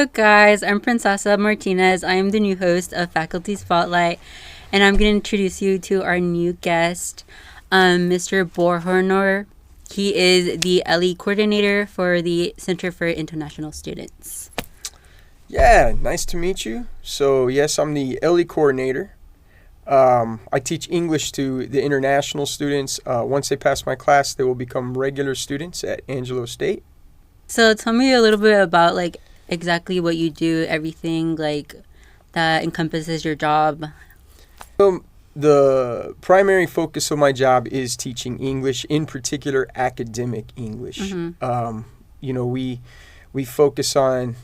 Hello, guys. I'm Princesa Martinez. I am the new host of Faculty Spotlight, and I'm going to introduce you to our new guest, Mr. Omar Horner. He is the ELLI Coordinator for the Center for International Students. Yeah, nice to meet you. So, yes, I'm the ELLI Coordinator. I teach English to the international students. Once they pass my class, they will become regular students at Angelo State. So tell me a little bit about exactly what you do, everything that encompasses your job. The primary focus of my job is teaching English, in particular academic English. Mm-hmm. We focus on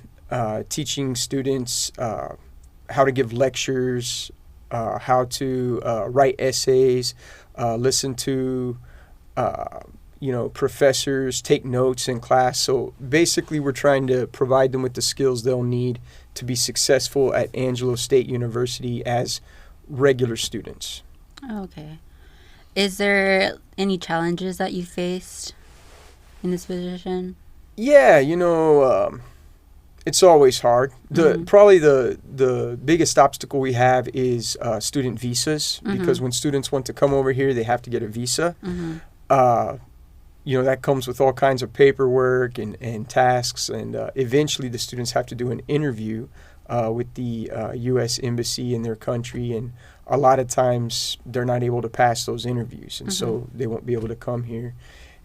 teaching students how to give lectures, how to write essays, listen to professors, take notes in class. So basically we're trying to provide them with the skills they'll need to be successful at Angelo State University as regular students. Okay. Is there any challenges that you faced in this position? Yeah, it's always hard. Probably the biggest obstacle we have is student visas, because when students want to come over here, they have to get a visa. That comes with all kinds of paperwork and tasks, and eventually the students have to do an interview with the U.S. Embassy in their country, and a lot of times they're not able to pass those interviews, and so they won't be able to come here.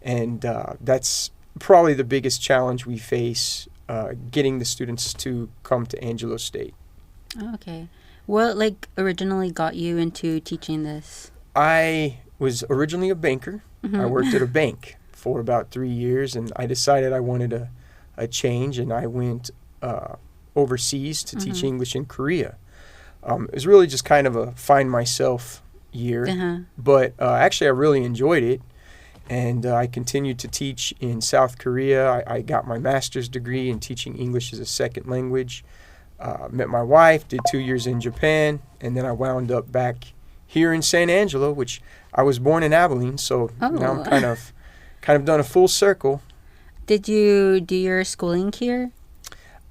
And that's probably the biggest challenge we face, getting the students to come to Angelo State. Okay. What originally got you into teaching this? I was originally a banker. I worked at a bank for about 3 years, and I decided I wanted a change, and I went overseas to teach English in Korea. It was really just kind of a find myself year, but actually I really enjoyed it, and I continued to teach in South Korea. I got my master's degree in teaching English as a second language, met my wife, did 2 years in Japan, and then I wound up back here in San Angelo, which I was born in Abilene, so now I'm kind of done a full circle. Did you do your schooling here?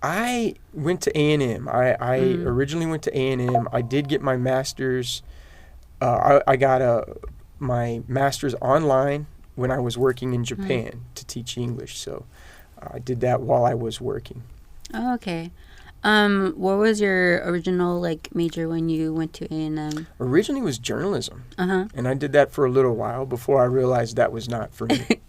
I went to A&M. I originally went to A&M. I did get my master's. I got my master's online when I was working in Japan to teach English. So I did that while I was working. Oh, okay. What was your original major when you went to A&M? Originally it was journalism. And I did that for a little while before I realized that was not for me.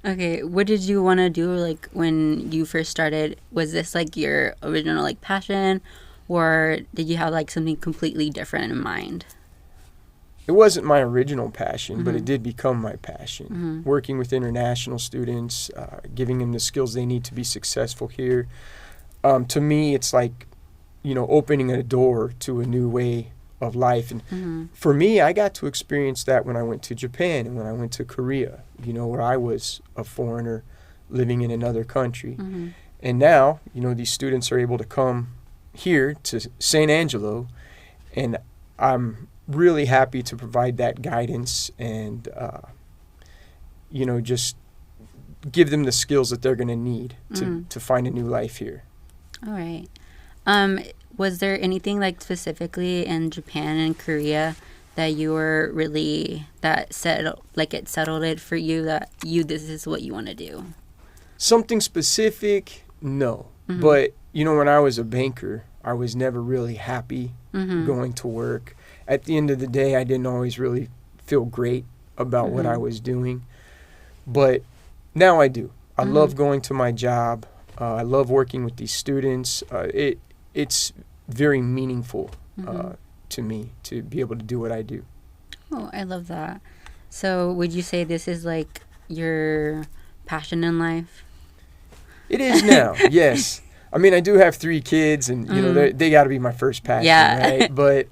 Okay, what did you want to do when you first started? Was this your original passion, or did you have something completely different in mind? It wasn't my original passion, but it did become my passion. Working with international students, giving them the skills they need to be successful here. To me, it's opening a door to a new way of life. And for me, I got to experience that when I went to Japan and when I went to Korea, where I was a foreigner living in another country. And now, these students are able to come here to San Angelo, and I'm really happy to provide that guidance and, just give them the skills that they're going to need to find a new life here. All right. Was there anything specifically in Japan and Korea that you were really it settled it for you that this is what you want to do? Something specific? No. But when I was a banker, I was never really happy going to work. At the end of the day, I didn't always really feel great about what I was doing. But now I do. I love going to my job. I love working with these students. It's very meaningful to me to be able to do what I do. Oh, I love that. So would you say this is your passion in life? It is now, yes. I mean, I do have 3 kids, and they got to be my first passion, right? But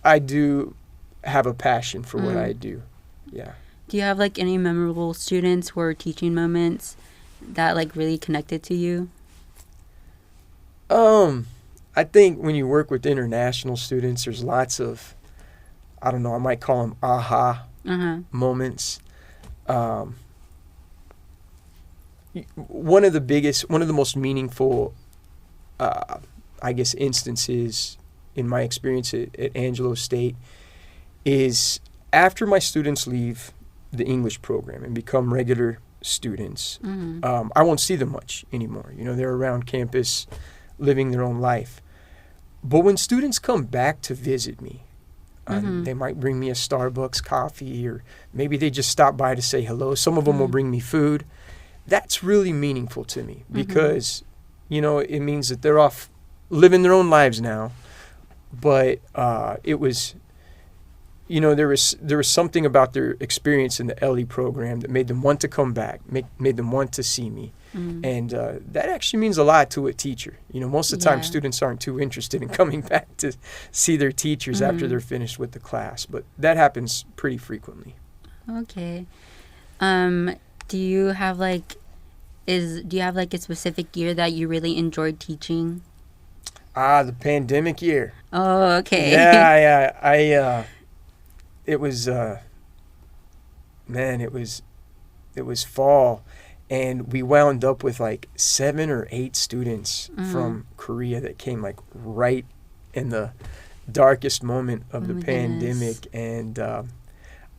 I do have a passion for what I do. Yeah. Do you have any memorable students or teaching moments that really connected to you? I think when you work with international students, there's lots of, I don't know, I might call them aha moments. One of the most meaningful I guess, instances in my experience at Angelo State is after my students leave the English program and become regular students, I won't see them much anymore. They're around campus living their own life. But when students come back to visit me, they might bring me a Starbucks coffee, or maybe they just stop by to say hello. Some of them will bring me food. That's really meaningful to me because, it means that they're off living their own lives now. But it was, there was something about their experience in the ELLI program that made them want to come back, made them want to see me. And that actually means a lot to a teacher. Most of the time students aren't too interested in coming back to see their teachers after they're finished with the class, but that happens pretty frequently. Okay. Do you have a specific year that you really enjoyed teaching? The pandemic year. Oh, okay. Yeah. It was it was fall. And we wound up with 7 or 8 students from Korea that came right in the darkest moment of the pandemic. And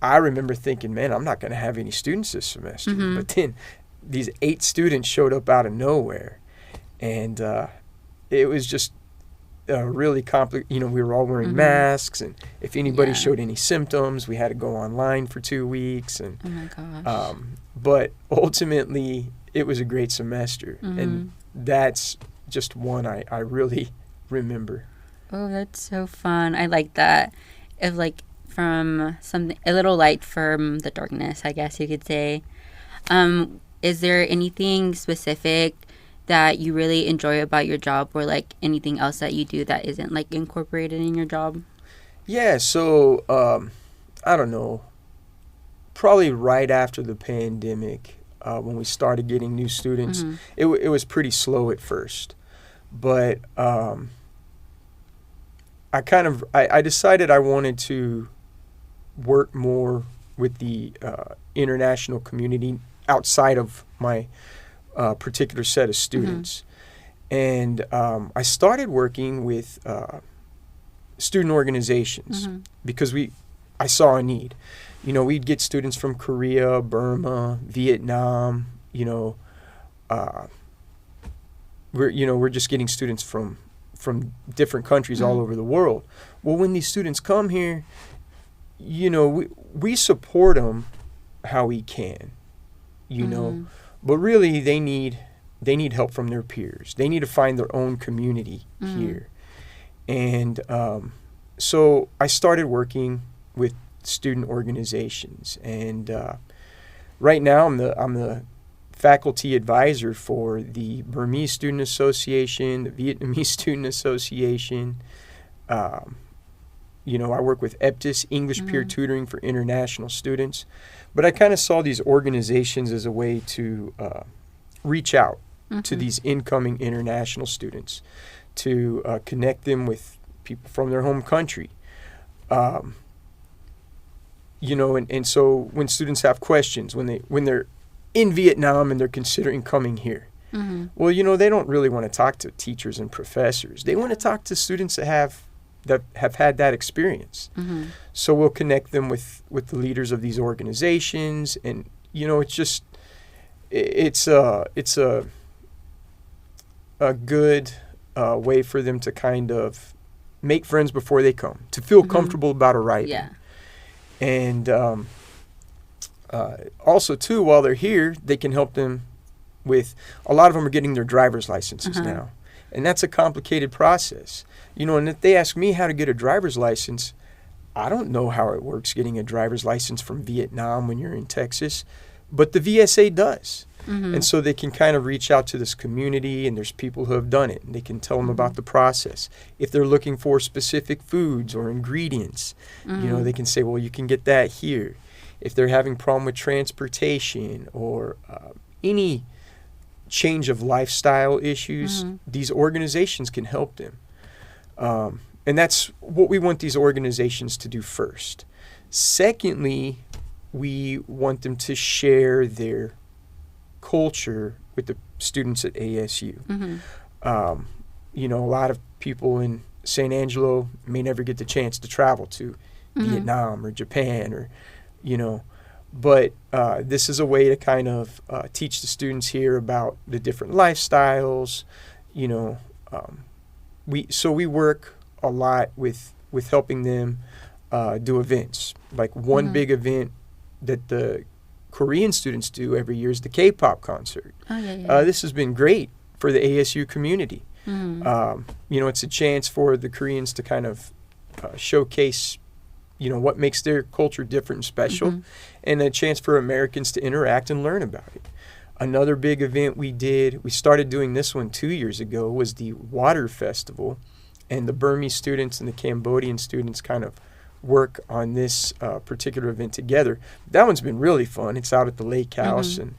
I remember thinking, man, I'm not going to have any students this semester. But then these 8 students showed up out of nowhere. And it was just really complicated. We were all wearing masks. And if anybody showed any symptoms, we had to go online for 2 weeks. And, oh, my gosh. But ultimately, it was a great semester. And that's just one I really remember. Oh, that's so fun. I like that. If from something, a little light from the darkness, I guess you could say. Is there anything specific that you really enjoy about your job, or anything else that you do that isn't incorporated in your job? Yeah, so I don't know. Probably right after the pandemic, when we started getting new students, it was pretty slow at first. But I decided I wanted to work more with the international community outside of my particular set of students. And I started working with student organizations because I saw a need. We'd get students from Korea, Burma, Vietnam. We're just getting students from different countries all over the world. Well, when these students come here, we support them how we can, but really they need help from their peers. They need to find their own community here. And so I started working with student organizations, and right now I'm the faculty advisor for the Burmese Student Association, the Vietnamese Student Association. I work with EPTIS, English Peer Tutoring for International Students. But I kind of saw these organizations as a way to reach out to these incoming international students, to connect them with people from their home country. And so when students have questions, when they're in Vietnam and they're considering coming here, well, they don't really want to talk to teachers and professors. They want to talk to students that have had that experience. So we'll connect them with the leaders of these organizations, and it's a good way for them to kind of make friends before they come, to feel comfortable about arriving. Yeah. And also, too, while they're here, they can help them with, a lot of them are getting their driver's licenses now. And that's a complicated process. And if they ask me how to get a driver's license, I don't know how it works getting a driver's license from Vietnam when you're in Texas, but the VSA does. And so they can kind of reach out to this community, and there's people who have done it, and they can tell them about the process. If they're looking for specific foods or ingredients, they can say, well, you can get that here. If they're having problem with transportation or any change of lifestyle issues, these organizations can help them. And that's what we want these organizations to do first. Secondly, we want them to share their culture with the students at ASU. a lot of people in San Angelo may never get the chance to travel to Vietnam or Japan or, but this is a way to kind of teach the students here about the different lifestyles. We work a lot with helping them do events. Like one big event that the Korean students do every year is the K-pop concert. Oh, yeah. This has been great for the ASU community. It's a chance for the Koreans to kind of showcase, what makes their culture different and special, and a chance for Americans to interact and learn about it. Another big event we started doing this one 2 years ago, was the Water Festival, and the Burmese students and the Cambodian students kind of work on this particular event together. That one's been really fun. It's out at the lake house, and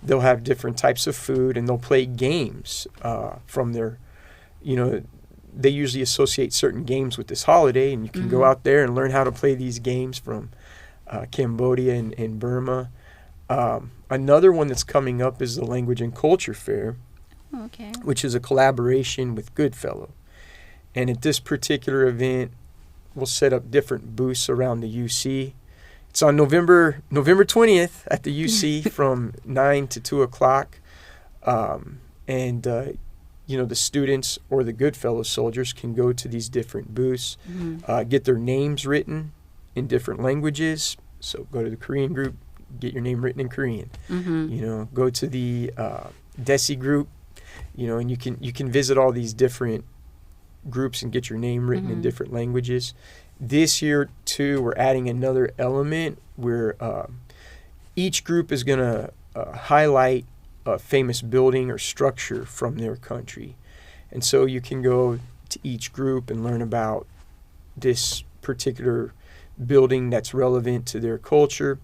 they'll have different types of food, and they'll play games from their, they usually associate certain games with this holiday, and you can go out there and learn how to play these games from Cambodia and Burma. Another one that's coming up is the Language and Culture Fair, which is a collaboration with Goodfellow. And at this particular event, we'll set up different booths around the UC. It's on November 20th at the UC from 9 to 2 o'clock. The students or the Goodfellow soldiers can go to these different booths, get their names written in different languages. So go to the Korean group, get your name written in Korean. Go to the DESI group, and you can visit all these different groups and get your name written in different languages. This year, too, we're adding another element where each group is going to highlight a famous building or structure from their country. And so you can go to each group and learn about this particular building that's relevant to their culture.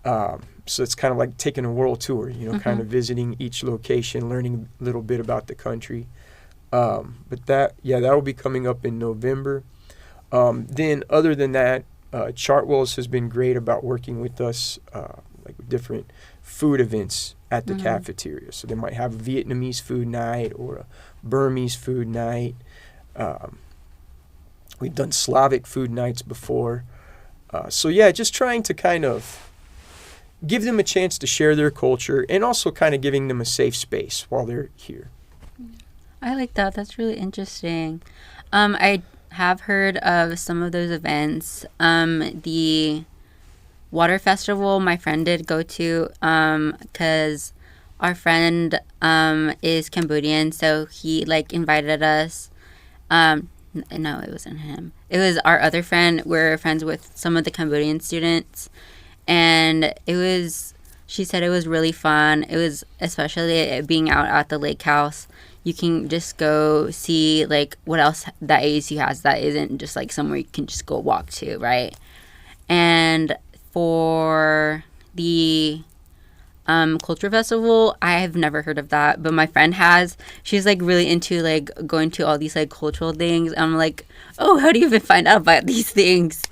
So it's kind of like taking a world tour, kind of visiting each location, learning a little bit about the country. But that will be coming up in November. Then other than that, Chartwells has been great about working with us, like with different food events at the cafeteria. So they might have a Vietnamese food night or a Burmese food night. We've done Slavic food nights before. Just trying to kind of give them a chance to share their culture, and also kind of giving them a safe space while they're here. I like that. That's really interesting. I have heard of some of those events. The Water Festival, my friend did go to, because our friend is Cambodian, so he invited us. No, it wasn't him. It was our other friend. We're friends with some of the Cambodian students, and she said it was really fun. It was, especially being out at the lake house. You can just go see what else that ASU has that isn't just somewhere you can just go walk to, right? And for the culture festival, I have never heard of that, but my friend has. She's really into going to all these cultural things. I'm like, oh, how do you even find out about these things?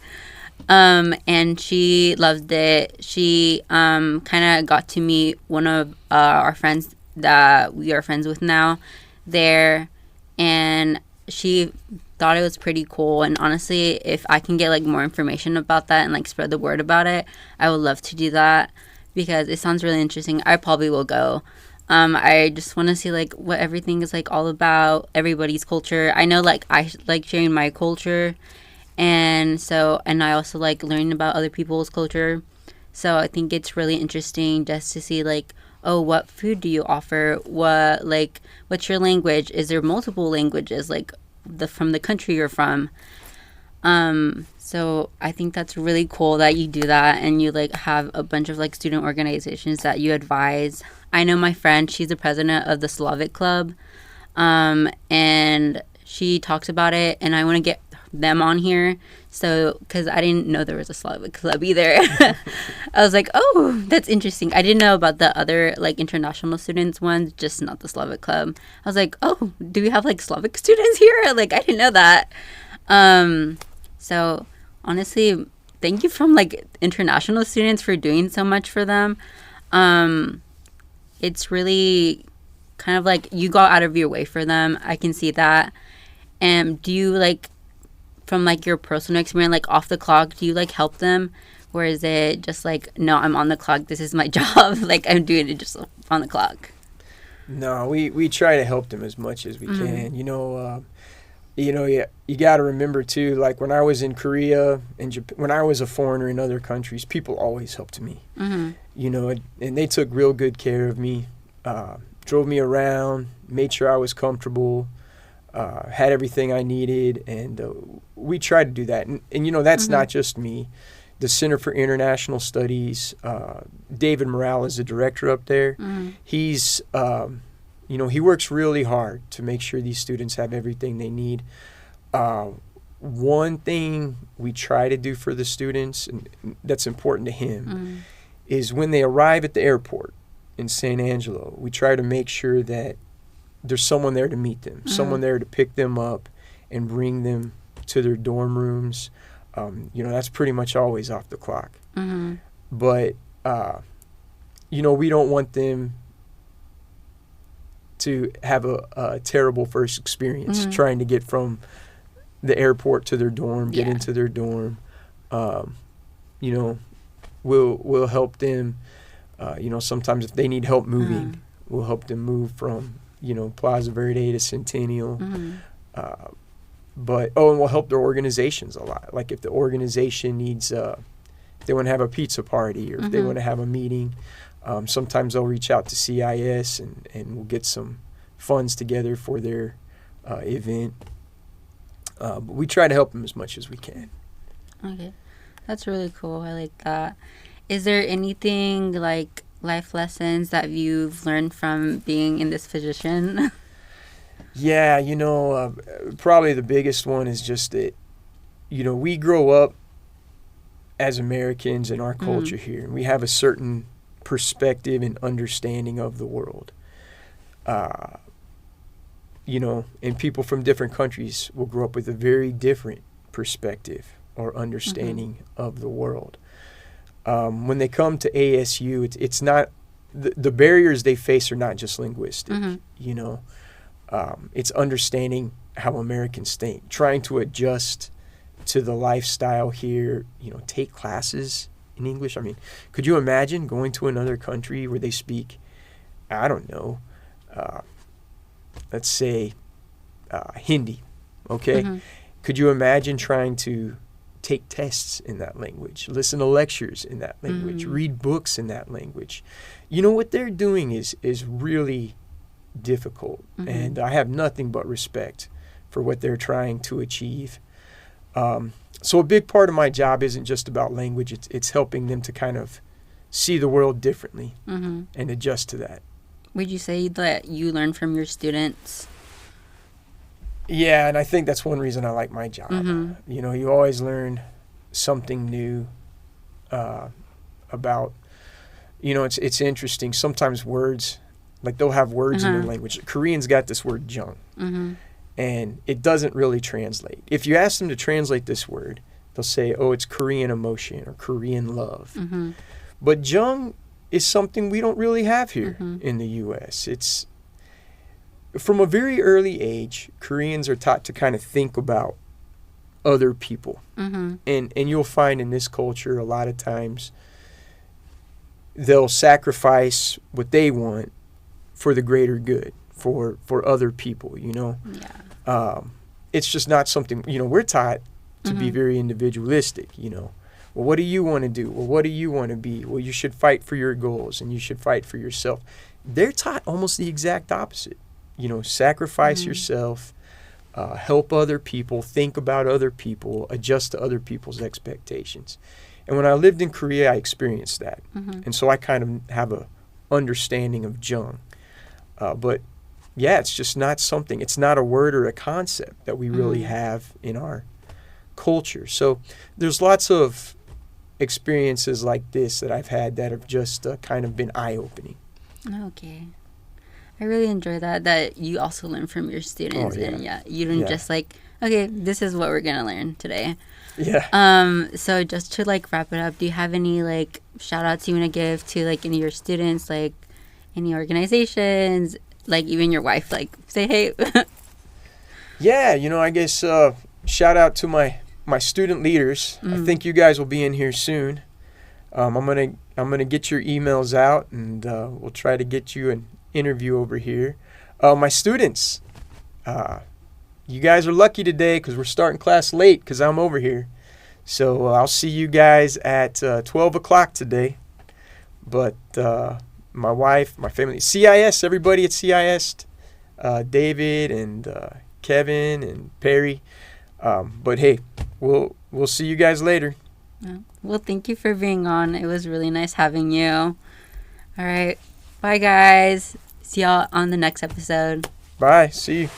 And she loved it. She kind of got to meet one of our friends that we are friends with now there, and she thought it was pretty cool. And honestly, if I can get more information about that and spread the word about it, I would love to do that, because it sounds really interesting. I probably will go. I just want to see what everything is all about, everybody's culture. I know I like sharing my culture, and I also like learning about other people's culture. So I think it's really interesting just to see oh, what food do you offer? What's your language? Is there multiple languages from the country you're from? So I think that's really cool that you do that, and you have a bunch of student organizations that you advise. I know my friend, she's the president of the Slavic Club, and she talks about it, and I want to get them on here, so because I didn't know there was a Slavic Club either. I was like, oh, that's interesting. I didn't know about the other international students ones, just not the Slavic Club. I was like, oh, do we have Slavic students here? I didn't know that. So honestly, thank you from international students for doing so much for them. It's really kind of like you go out of your way for them. I can see that. And do you like, from like your personal experience, like off the clock, do you like help them? Or is it just like, no, I'm on the clock. This is my job. Like I'm doing it just on the clock. No, we try to help them as much as we can. You got to remember too, like when I was in Korea and Japan, when I was a foreigner in other countries, people always helped me. And they took real good care of me, drove me around, made sure I was comfortable, had everything I needed, and we tried to do that. And that's not just me. The Center for International Studies, David Morale is the director up there. He's he works really hard to make sure these students have everything they need. One thing we try to do for the students, and that's important to him, is when they arrive at the airport in San Angelo, we try to make sure that there's someone there to meet them, someone there to pick them up and bring them to their dorm rooms. That's pretty much always off the clock. But, we don't want them to have a terrible first experience trying to get from the airport to their dorm, get into their dorm. We'll help them. Sometimes if they need help moving, we'll help them move from, Plaza Verde to Centennial. And we'll help their organizations a lot. Like if the organization needs, if they want to have a pizza party or if they want to have a meeting, sometimes they'll reach out to CIS and we'll get some funds together for their event. But we try to help them as much as we can. Okay. That's really cool. I like that. Is there anything like life lessons that you've learned from being in this position? Yeah, probably the biggest one is just that, we grow up as Americans in our culture here, and we have a certain perspective and understanding of the world. And people from different countries will grow up with a very different perspective or understanding of the world. When they come to ASU, it's not, the barriers they face are not just linguistic, it's understanding how Americans think, trying to adjust to the lifestyle here, take classes in English. I mean, could you imagine going to another country where they speak, I don't know, let's say Hindi, okay? Could you imagine trying to take tests in that language, listen to lectures in that language, read books in that language? What they're doing is really difficult, and I have nothing but respect for what they're trying to achieve. So a big part of my job isn't just about language, it's helping them to kind of see the world differently and adjust to that. Would you say that you learn from your students? Yeah, and I think that's one reason I like my job. You always learn something new about, it's interesting. Sometimes words, like they'll have words in their language. Koreans got this word jung, and it doesn't really translate. If you ask them to translate this word, they'll say, oh, it's Korean emotion or Korean love. But jung is something we don't really have here in the U.S. It's from a very early age, Koreans are taught to kind of think about other people. And you'll find in this culture a lot of times they'll sacrifice what they want for the greater good, for other people, It's just not something, we're taught to be very individualistic, Well, what do you want to do? Well, what do you want to be? Well, you should fight for your goals and you should fight for yourself. They're taught almost the exact opposite. Sacrifice yourself, help other people, think about other people, adjust to other people's expectations. And when I lived in Korea, I experienced that. And so I kind of have a understanding of jung. But yeah, it's just not something, it's not a word or a concept that we really have in our culture. So there's lots of experiences like this that I've had that have just kind of been eye-opening. Okay. I really enjoy that you also learn from your students. And you don't just like, okay, this is what we're going to learn today. Yeah. So just to like wrap it up, do you have any like shout outs you want to give to like any of your students, like any organizations, like even your wife, like say hey. Yeah, I guess shout out to my student leaders. I think you guys will be in here soon. I'm gonna get your emails out, and we'll try to get you an interview over here. My students, you guys are lucky today because we're starting class late because I'm over here. So I'll see you guys at 12 o'clock today. But my wife, my family, CIS, everybody at CIS, David and Kevin and Perry. But hey, we'll see you guys later. Well, thank you for being on. It was really nice having you. All right. Bye, guys. See y'all on the next episode. Bye. See you.